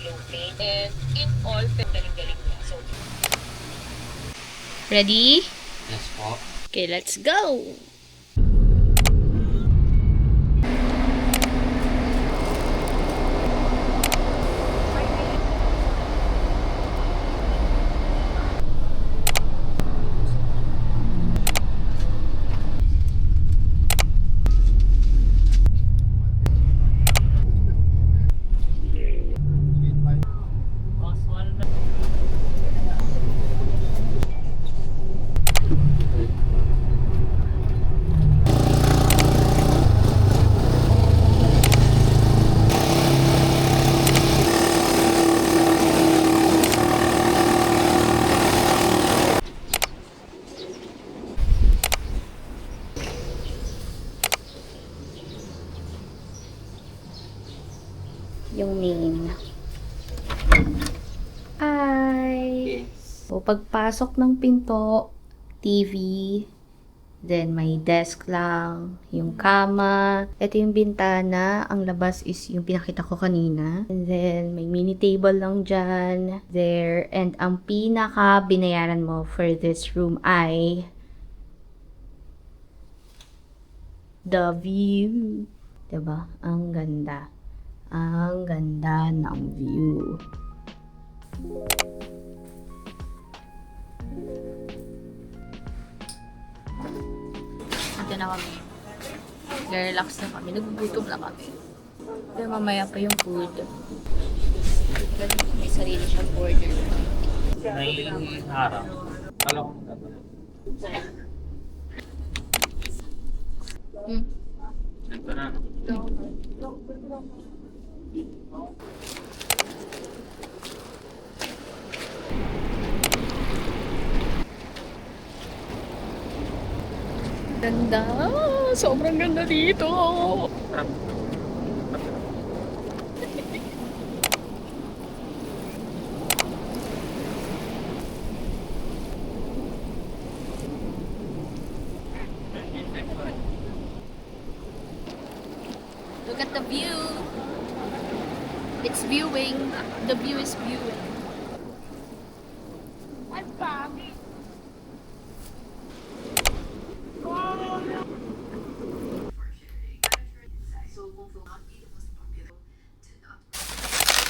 yung pain. And in all, galing-galing niya. So, Ready? Yes po. Okay, let's go! Yung main. Hi! So, pagpasok ng pinto, TV, then may desk lang, yung kama, ito yung bintana, ang labas is yung pinakita ko kanina, and then may mini table lang dyan, there, and ang pinaka binayaran mo for this room ay the view. Diba? Ang ganda. Ang ganda ng view. Ito na kami. Relax na kami. Nagugutom na kami. Pero mamaya pa yung food. May sarili siyang order. May harap. Alam ko na ba? Ito na. Ganda! Sobrang ganda dito! Look at the view! It's viewing. The view is viewing. Ang pangit!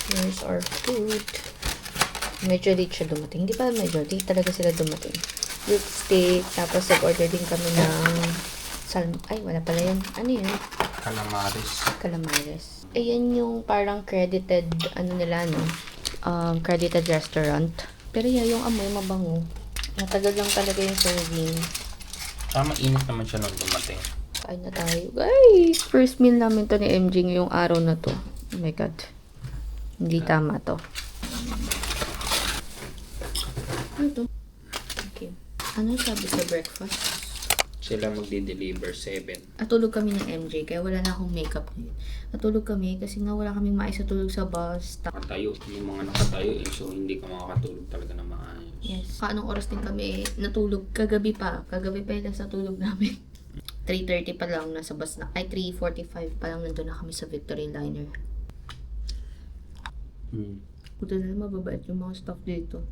Here's our food. Medyo late siya dumating. Hindi pa medyo late talaga sila dumating. With steak. Tapos nag-order din kami ng ay, wala pala yan. Ano yan? Calamares. Calamares. Ayan yung parang credited, ano nila, no? Credited restaurant. Pero yan, yung amoy mabango. Matagal lang talaga yung serving. Tsaka mainit naman siya nung dumating. Kain na tayo. Guys, first meal namin to ni MJ ngayong araw na to. Oh my God. Hindi tama to. Ano to? Okay. Ano sabi sa breakfast? Sila magdi-deliver 7. Natulog kami ng MJ, kaya wala na akong makeup ngayon. Natulog kami kasi nga wala kaming maayos na tulog sa bus. Nakatayo. Yung mga nakatayo so hindi ka makakatulog talaga na maayos. Yes. Anong oras din kami natulog? Kagabi pa. Kagabi pa yung sa tulog namin. 3:30 pa lang nasa bus na. Ay, 3:45 pa lang nandun na kami sa Victory Liner. Puto na mababait yung mga staff dito.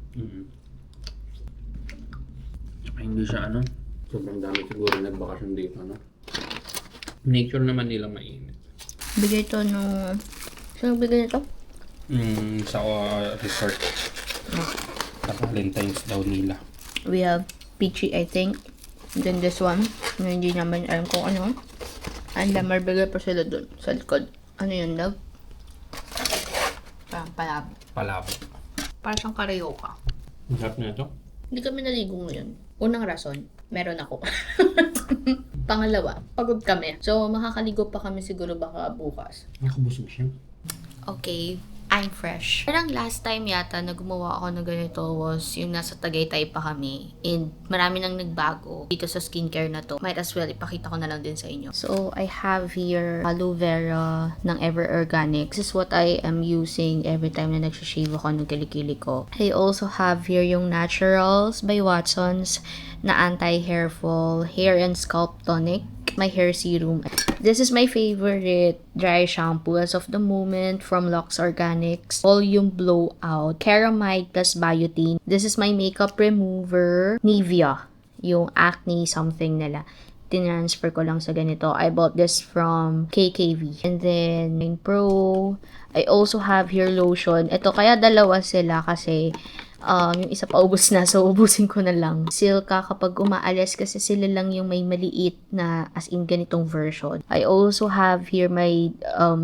Tsaka hindi siya sobrang dami siguro nagbakasyon dito, Nature naman nila mainit. Bigay to nung... Saan bigay nito? Sa resort. Sa Valentine's daw nila. We have peachy, I think. And then this one. Na hindi naman alam kung ano. And then marbigay pa sila dun sa likod. Ano yun, love? Parang palabo. Palabo. Parang siyang karaoke. Ang sarap na ito. Hindi kami naligo ngayon. Unang rason, meron ako. Pangalawa, pagod kami. So, makakaligo pa kami siguro baka bukas. Nakabusog siya. Okay, I'm fresh. Parang last time yata na gumawa ako ng ganito was yung nasa Tagaytay pa kami. And marami nang nagbago dito sa skincare na to. Might as well, ipakita ko na lang din sa inyo. So, I have here aloe vera ng Ever Organic. This is what I am using every time na nagsashave ako ng kilikili ko. I also have here yung Naturals by Watsons na anti-hair fall, hair and scalp tonic. My hair serum. This is my favorite dry shampoo as of the moment from Lux Organics. Volume Blowout, Ceramide plus Biotin. This is my makeup remover, Nivea. Yung acne something nila. Tinransfer ko lang sa ganito. I bought this from KKV. And then, Main Pro. I also have here lotion. Ito, kaya dalawa sila kasi yung isa pa ubos na. So, ubusin ko na lang. Silka kapag umaalis kasi sila lang yung may maliit na as in ganitong version. I also have here my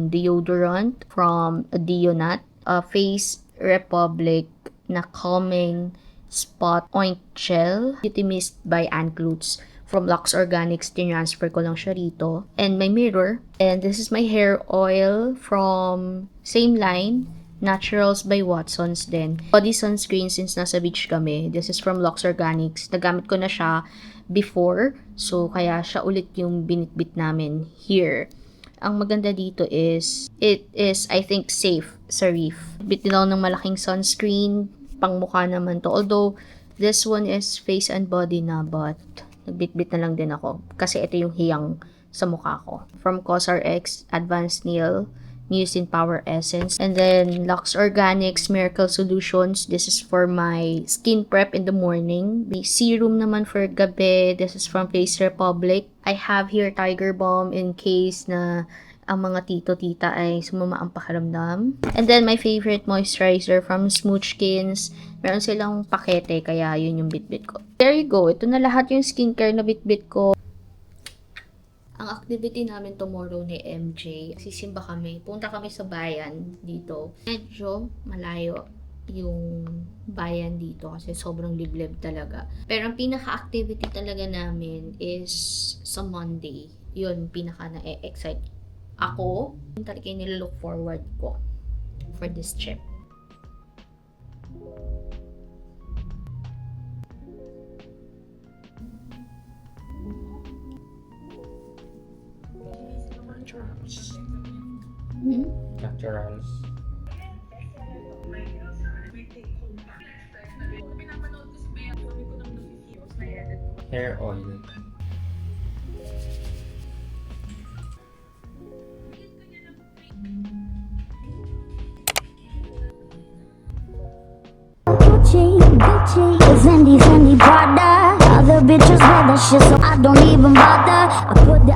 deodorant from Deonat. Face Republic na Calming Spot Oint Gel. Beauty Mist by Ann Klutz. From Lux Organics, tinransfer ko lang siya rito. And my mirror. And this is my hair oil from same line, Naturals by Watsons din. Body sunscreen since nasa beach kami. This is from Lux Organics. Nagamit ko na siya before. So, kaya siya ulit yung binitbit namin here. Ang maganda dito is, it is, I think, safe sa reef. Bit din ako ng malaking sunscreen. Pangmukha naman to. Although, this one is face and body na, but nagbitbit na lang din ako. Kasi ito yung hiyang sa mukha ko. From CosRX, Advanced Nail, Mucin Power Essence. And then, Lux Organics Miracle Solutions. This is for my skin prep in the morning. May serum naman for gabi. This is from Face Republic. I have here Tiger Balm in case na ang mga tito-tita ay sumama ang pakiramdam. And then, my favorite moisturizer from Smoochkins. Meron silang pakete, kaya yun yung bitbit ko. There you go. Ito na lahat yung skincare na bitbit ko. Ang activity namin tomorrow ni MJ, sisimba kami. Punta kami sa bayan dito. Medyo malayo yung bayan dito kasi sobrang liblib talaga. Pero ang pinaka-activity talaga namin is sa Monday. Yun, pinaka na-excite ako. Yung talaga yung nilalook forward ko for this trip. Naturals. Hair oil. Fendi, Prada. Other bitches wear that shit, so I don't even bother. I put the